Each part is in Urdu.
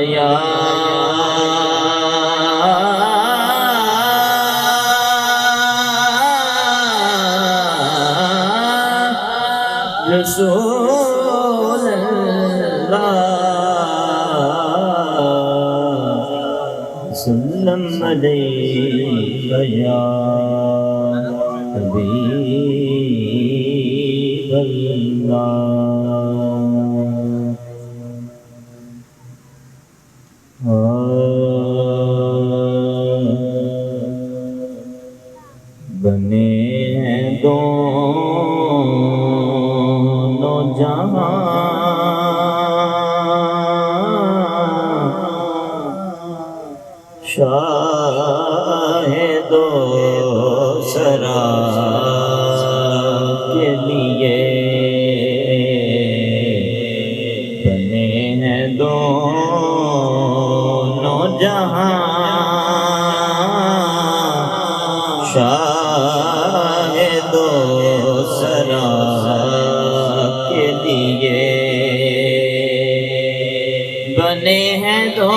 یا رسول اللہ سلم علیک یا حبیب اللہ بنے ہیں دونوں جہاں شاہ دو سرا کے لیے بنے ہیں دونوں جہاں شاہ دو سرا کے لیے بنے ہیں دونوں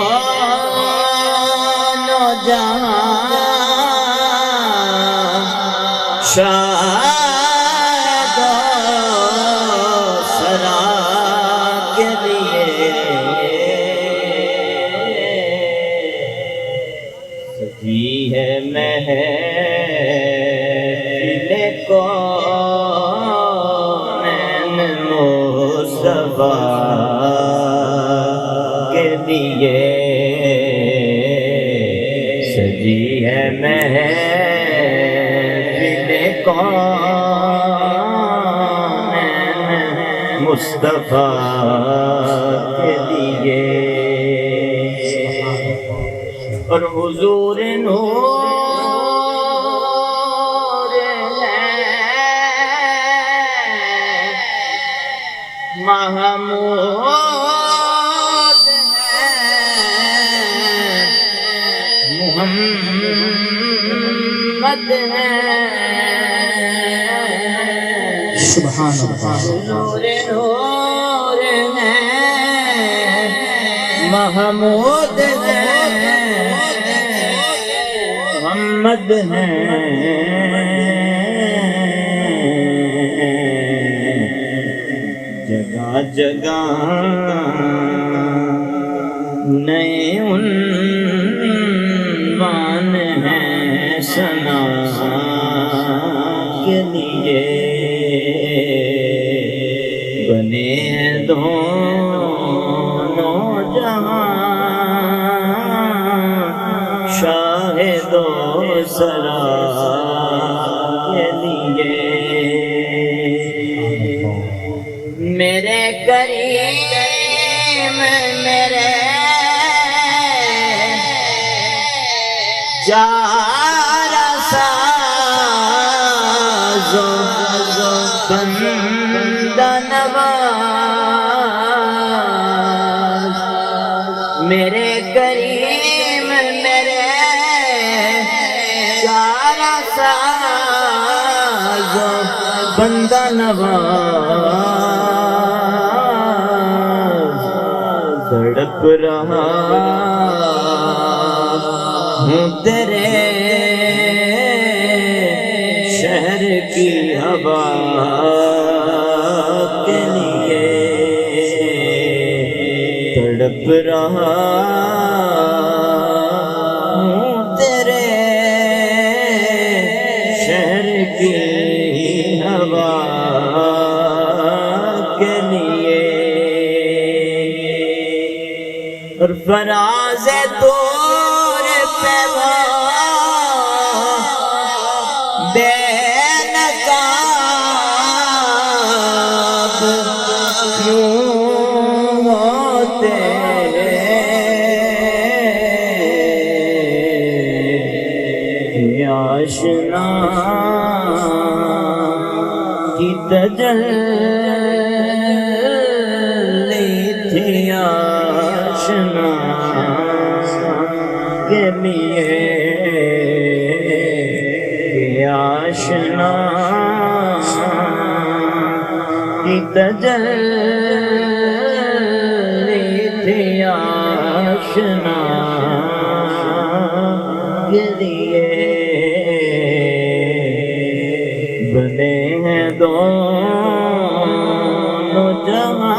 جہاں شاہ دو سرا کے لیے سجی ہے محفل کونین مصطفیٰ کے لیے سجی ہے محفل کونین مصطفیٰ کے لیے اور حضور نور ہے محمود ہے محمد ہے سبحان اللہ حضور نور ہے محمود ہے محمد ہیں جگہ جگہ نئے عنوان ہیں ثنا کے لیے بنے ہیں دونوں جہاں شاہ دو سرا کے لیے میرے کریم میرے جار ساز بندہ نواز میرے کریم میرے جار ساز بندہ نواز تڑپ رہا ہوں تیرے شہر کی ہوا کے لیے تڑپ رہا ہوں تیرے شہر کی ہوا کے لیے اور فراز دور پہ بے نقاب کیوں ہوتے آشنا کی تجلی تھی آشنا کے لیے آشنا کی تجلی آشنا کے لیے بنے ہیں دونوں جہاں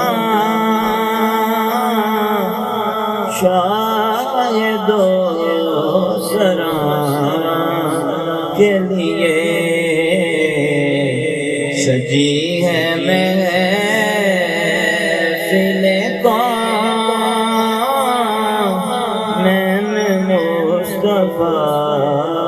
شاید و سراں کے لیے سجی ہے محفل کون مصطفیٰ